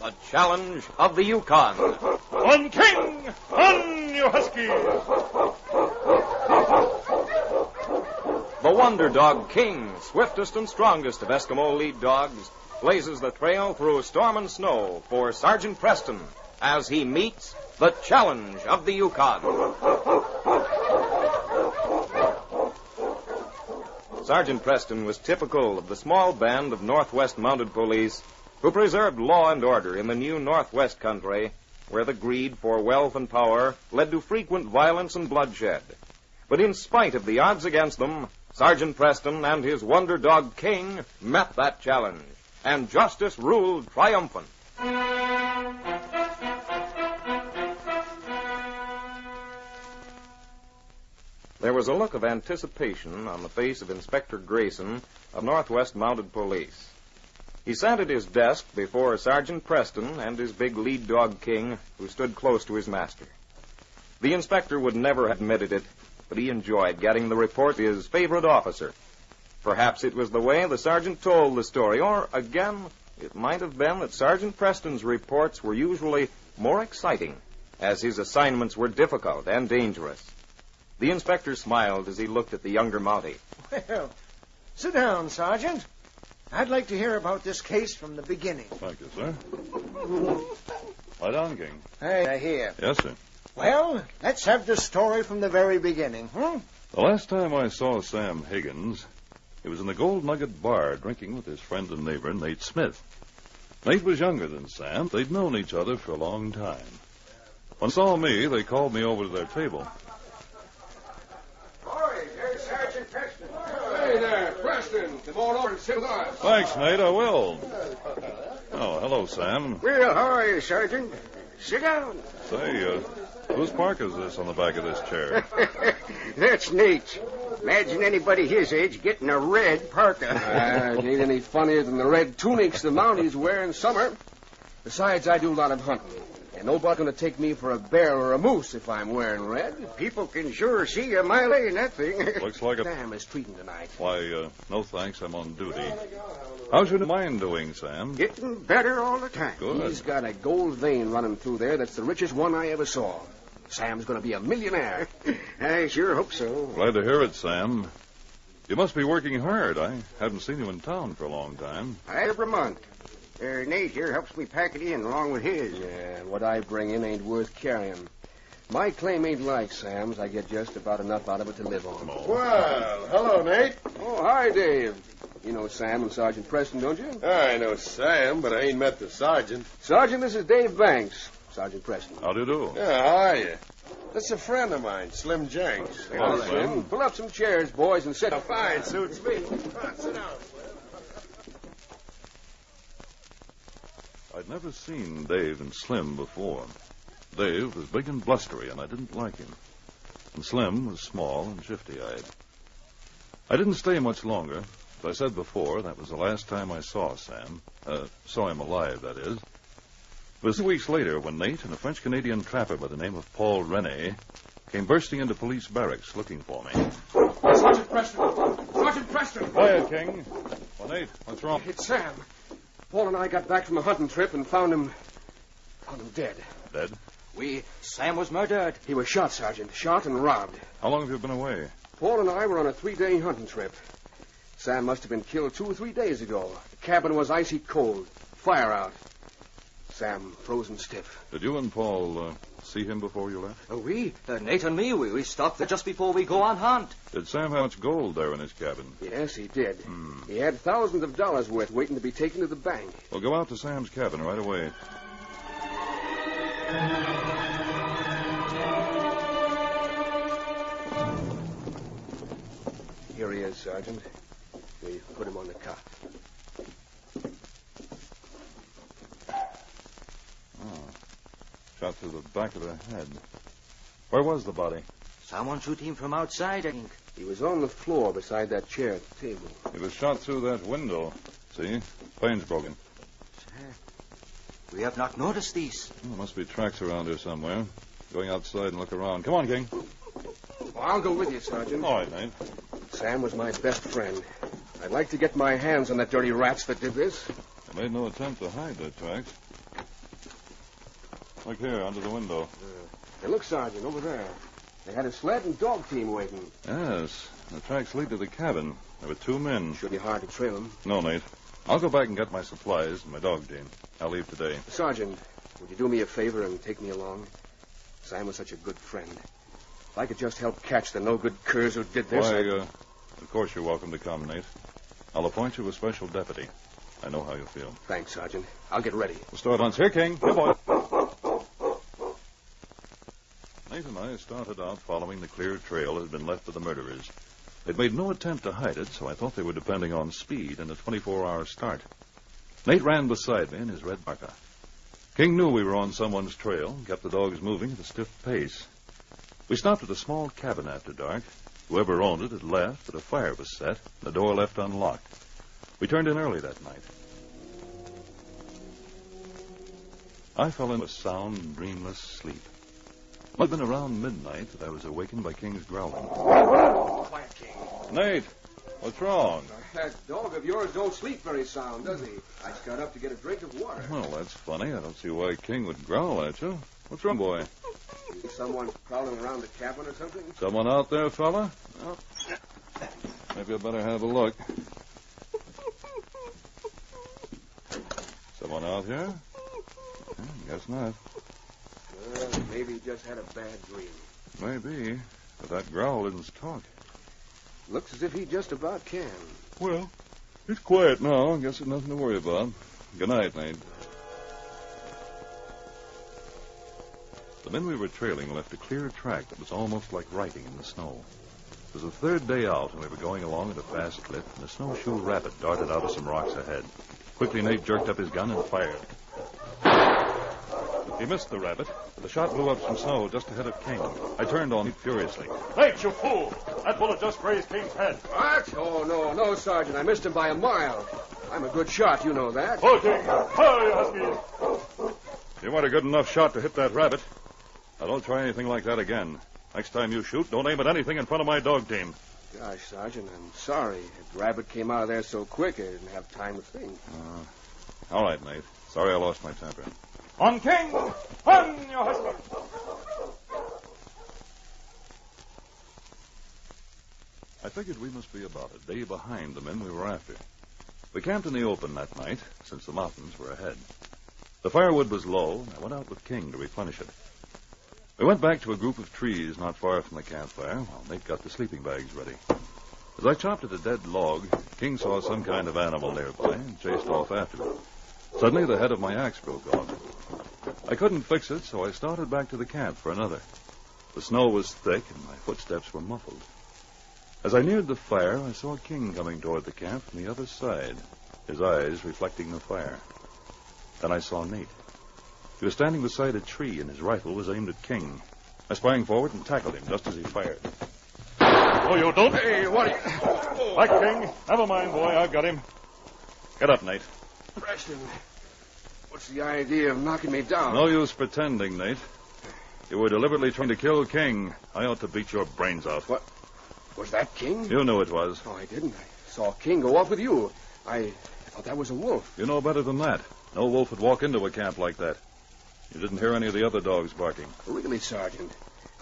The challenge of the Yukon. On King! On, you huskies! The Wonder Dog King, swiftest and strongest of Eskimo lead dogs, blazes the trail through storm and snow for Sergeant Preston as he meets the challenge of the Yukon. Sergeant Preston was typical of the small band of Northwest Mounted Police who preserved law and order in the new Northwest country, where the greed for wealth and power led to frequent violence and bloodshed. But in spite of the odds against them, Sergeant Preston and his Wonder Dog King met that challenge, and justice ruled triumphant. There was a look of anticipation on the face of Inspector Grayson of Northwest Mounted Police. He sat at his desk before Sergeant Preston and his big lead dog King, who stood close to his master. The inspector would never have admitted it, but he enjoyed getting the report of his favorite officer. Perhaps it was the way the sergeant told the story, or, again, it might have been that Sergeant Preston's reports were usually more exciting, as his assignments were difficult and dangerous. The inspector smiled as he looked at the younger Mountie. Well, sit down, Sergeant. I'd like to hear about this case from the beginning. Thank you, sir. Lie down, King. I hear. Yes, sir. Well, let's have the story from the very beginning, The last time I saw Sam Higgins, he was in the Gold Nugget Bar drinking with his friend and neighbor, Nate Smith. Nate was younger than Sam. They'd known each other for a long time. When they saw me, they called me over to their table. Boy, there's Sergeant Preston. Hey there, Preston. Come on over and sit with us. Thanks, Nate, I will. Oh, hello, Sam. Well, how are you, Sergeant? Sit down. Say, whose Parka is this on the back of this chair? That's Nate's. Imagine anybody his age getting a red parka. It ain't any funnier than the red tunics the Mounties wear in summer. Besides, I do a lot of hunting. And nobody's going to take me for a bear or a moose if I'm wearing red. People can sure see a mile away in that thing. Looks like a... Sam is treating tonight. Why, no thanks, I'm on duty. How's your mind doing, Sam? Getting better all the time. Good. He's got a gold vein running through there that's the richest one I ever saw. Sam's going to be a millionaire. I sure hope so. Glad to hear it, Sam. You must be working hard. I haven't seen you in town for a long time. Every month. Nate here helps me pack it in along with his. Yeah, and what I bring in ain't worth carrying. My claim ain't like Sam's. I get just about enough out of it to live on. Well, hello, Nate. Oh, hi, Dave. You know Sam and Sergeant Preston, don't you? I know Sam, but I ain't met the sergeant. Sergeant, this is Dave Banks. Sergeant Preston. How do you do? Yeah, how are you? That's a friend of mine, Slim Jenks. Hello, Slim. Pull up some chairs, boys, and sit. Fine, suits me. Come on, sit down. I'd never seen Dave and Slim before. Dave was big and blustery, and I didn't like him. And Slim was small and shifty-eyed. I didn't stay much longer. As I said before, that was the last time I saw Sam. Saw him alive, that is. It was 2 weeks later when Nate and a French-Canadian trapper by the name of Paul Rene came bursting into police barracks looking for me. Sergeant Preston! Sergeant Preston! Quiet, King. Well, Nate, what's wrong? It's Sam. Paul and I got back from a hunting trip and found him dead. Dead? Sam was murdered. He was shot, Sergeant. Shot and robbed. How long have you been away? Paul and I were on a 3-day hunting trip. Sam must have been killed 2 or 3 days ago. The cabin was icy cold. Fire out. Sam frozen stiff. Did you and Paul see him before you left? Nate and me, we stopped there just before we go on hunt. Did Sam have much gold there in his cabin? Yes, he did. He had thousands of dollars worth waiting to be taken to the bank. Well, go out to Sam's cabin right away. Here he is, Sergeant. We put him on the cot. Shot through the back of the head. Where was the body? Someone shoot him from outside, I think. He was on the floor beside that chair at the table. He was shot through that window. See? Pane's broken. We have not noticed these. There must be tracks around here somewhere. Going outside and look around. Come on, King. Well, I'll go with you, Sergeant. All right, Nate. Sam was my best friend. I'd like to get my hands on the dirty rats that did this. They made no attempt to hide their tracks. Look here, under the window. Hey, look, Sergeant, over there. They had a sled and dog team waiting. Yes, the tracks lead to the cabin. There were 2 men. Should be hard to trail them. No, Nate. I'll go back and get my supplies and my dog team. I'll leave today. Sergeant, would you do me a favor and take me along? Sam was such a good friend. If I could just help catch the no-good curs who did this... Of course you're welcome to come, Nate. I'll appoint you a special deputy. I know how you feel. Thanks, Sergeant. I'll get ready. We'll start once. Here, King. Here, boy. Nate and I started out following the clear trail that had been left for the murderers. They'd made no attempt to hide it, so I thought they were depending on speed and a 24-hour start. Nate ran beside me in his red Parka. King knew we were on someone's trail and kept the dogs moving at a stiff pace. We stopped at a small cabin after dark. Whoever owned it had left, but a fire was set, and the door left unlocked. We turned in early that night. I fell into a sound, dreamless sleep. It had been around midnight that I was awakened by King's growling. Quiet, King. Nate, what's wrong? That dog of yours don't sleep very sound, does he? I just got up to get a drink of water. Well, that's funny. I don't see why King would growl at you. What's wrong, boy? Someone prowling around the cabin or something? Someone out there, fella? Well, maybe I better have a look. Someone out here? Guess not. Maybe he just had a bad dream. Maybe, but that growl isn't talk. Looks as if he just about can. Well, it's quiet now. I guess there's nothing to worry about. Good night, Nate. The men we were trailing left a clear track that was almost like writing in the snow. It was the 3rd day out, and we were going along at a fast clip, and a snowshoe rabbit darted out of some rocks ahead. Quickly, Nate jerked up his gun and fired. He missed the rabbit, but the shot blew up some snow just ahead of King. I turned on him furiously. Nate, you fool! That bullet just grazed King's head. What? Oh, no, Sergeant. I missed him by a mile. I'm a good shot, you know that. Oh, King! Hurry, Husky! You weren't a good enough shot to hit that rabbit. Now, don't try anything like that again. Next time you shoot, don't aim at anything in front of my dog team. Gosh, Sergeant, I'm sorry. The rabbit came out of there so quick, I didn't have time to think. All right, Nate. Sorry I lost my temper. On King! On, you husky! I figured we must be about a day behind the men we were after. We camped in the open that night, since the mountains were ahead. The firewood was low, and I went out with King to replenish it. We went back to a group of trees not far from the campfire while Nate got the sleeping bags ready. As I chopped at a dead log, King saw some kind of animal nearby and chased off after it. Suddenly, the head of my axe broke off. I couldn't fix it, so I started back to the camp for another. The snow was thick, and my footsteps were muffled. As I neared the fire, I saw King coming toward the camp from the other side, his eyes reflecting the fire. Then I saw Nate. He was standing beside a tree, and his rifle was aimed at King. I sprang forward and tackled him just as he fired. Oh, you don't? Hey, what are you... Back, King. Never mind, boy. I've got him. Get up, Nate. Preston, what's the idea of knocking me down? No use pretending, Nate. You were deliberately trying to kill King. I ought to beat your brains out. What? Was that King? You knew it was. Oh, I didn't. I saw King go off with you. I thought that was a wolf. You know better than that. No wolf would walk into a camp like that. You didn't hear any of the other dogs barking. Really, Sergeant.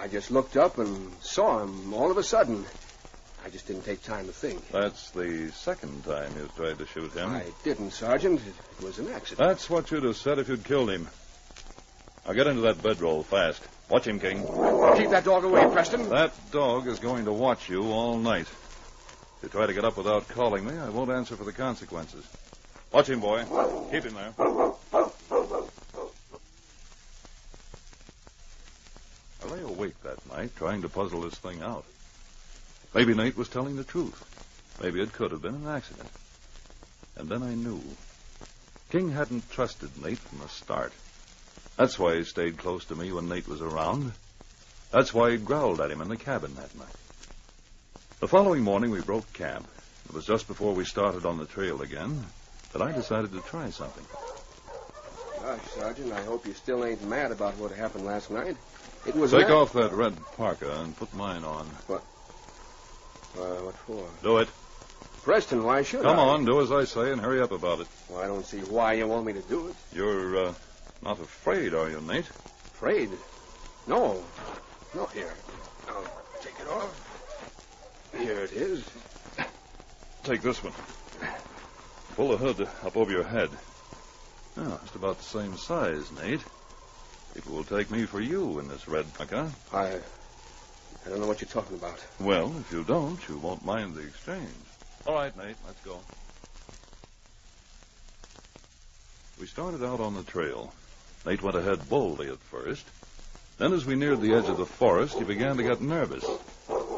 I just looked up and saw him all of a sudden. I just didn't take time to think. That's the second time you've tried to shoot him. I didn't, Sergeant. It was an accident. That's what you'd have said if you'd killed him. Now get into that bedroll fast. Watch him, King. Keep that dog away, Preston. That dog is going to watch you all night. If you try to get up without calling me, I won't answer for the consequences. Watch him, boy. Keep him there. I lay awake that night trying to puzzle this thing out. Maybe Nate was telling the truth. Maybe it could have been an accident. And then I knew. King hadn't trusted Nate from the start. That's why he stayed close to me when Nate was around. That's why he growled at him in the cabin that night. The following morning, we broke camp. It was just before we started on the trail again that I decided to try something. Gosh, Sergeant, I hope you still ain't mad about what happened last night. It was Take off that red parka and put mine on. What? What for? Do it. Preston, why should Come I? on, do as I say and hurry up about it. Well, I don't see why you want me to do it. You're Not afraid, are you, Nate? Afraid? No. No, here. I'll take it off. Here it is. Take this one. Pull the hood up over your head. Oh, just about the same size, Nate. People will take me for you in this red parka. I don't know what you're talking about. Well, if you don't, you won't mind the exchange. All right, Nate, let's go. We started out on the trail. Nate went ahead boldly at first. Then as we neared the edge of the forest, he began to get nervous.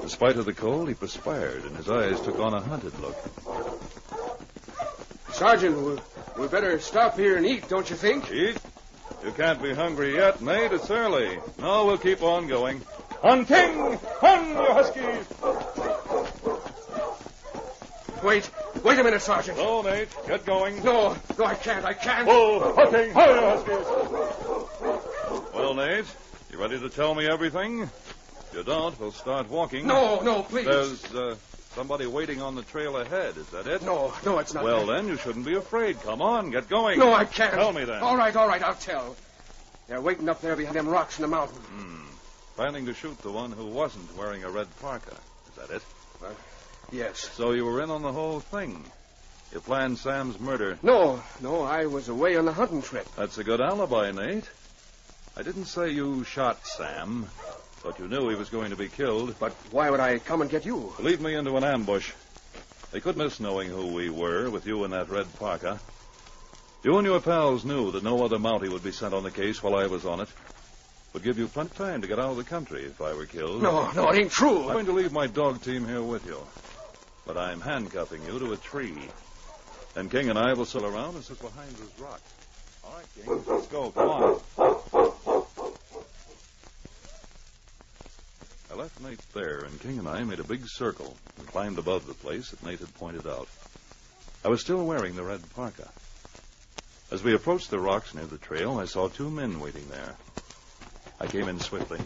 In spite of the cold, he perspired, and his eyes took on a hunted look. Sergeant, we better stop here and eat, don't you think? Eat? You can't be hungry yet, Nate. It's early. No, we'll keep on going. On King! On, you huskies! Wait a minute, Sergeant. Oh, Nate, get going. No, I can't. Whoa, on King! Hi, you huskies! Well, Nate, you ready to tell me everything? If you don't, we'll start walking. No, please. There's somebody waiting on the trail ahead. Is that it? No, it's not. Well, then, you shouldn't be afraid. Come on, get going. No, I can't. Tell me then. All right, I'll tell. They're waiting up there behind them rocks in the mountain. Planning to shoot the one who wasn't wearing a red parka. Is that it? Yes. So you were in on the whole thing. You planned Sam's murder. No, I was away on a hunting trip. That's a good alibi, Nate. I didn't say you shot Sam, but you knew he was going to be killed. But why would I come and get you? To lead me into an ambush. They couldn't miss knowing who we were with you in that red parka. You and your pals knew that no other Mountie would be sent on the case while I was on it. Would give you plenty of time to get out of the country if I were killed. No, it ain't true. I'm going to leave my dog team here with you. But I'm handcuffing you to a tree. And King and I will sit around and sit behind this rock. All right, King, let's go. Come on. I left Nate there, and King and I made a big circle and climbed above the place that Nate had pointed out. I was still wearing the red parka. As we approached the rocks near the trail, I saw two men waiting there. I came in swiftly.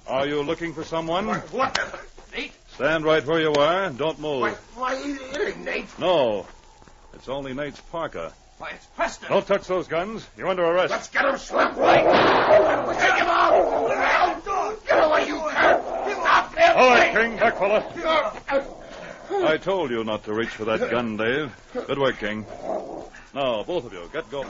Are you looking for someone? What? Nate? Stand right where you are. Don't move. Why, it ain't Nate. No. It's only Nate's parka. Why, it's Preston. Don't touch those guns. You're under arrest. Let's get him, Slim. Take him out. Get away, you cur. Stop him. All right, King. Back, fella. I told you not to reach for that gun, Dave. Good work, King. Now, both of you, get going.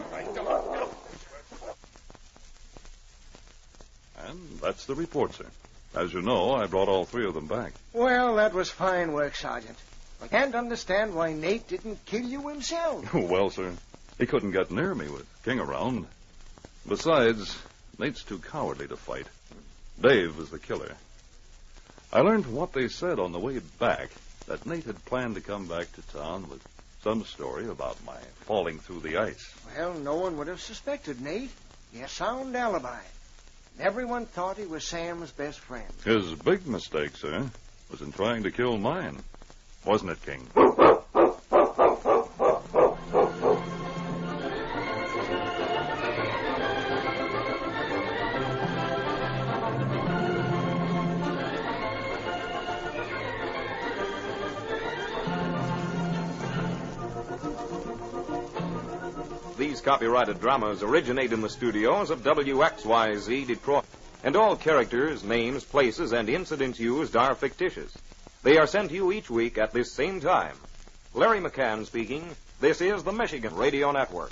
And that's the report, sir. As you know, I brought all three of them back. Well, that was fine work, Sergeant. I can't understand why Nate didn't kill you himself. Well, sir, he couldn't get near me with King around. Besides, Nate's too cowardly to fight. Dave was the killer. I learned from what they said on the way back that Nate had planned to come back to town with some story about my falling through the ice. Well, no one would have suspected Nate. He had a sound alibi. And everyone thought he was Sam's best friend. His big mistake, sir, was in trying to kill mine. Wasn't it, King? These copyrighted dramas originate in the studios of WXYZ Detroit, and all characters, names, places, and incidents used are fictitious. They are sent to you each week at this same time. Larry McCann speaking. This is the Michigan Radio Network.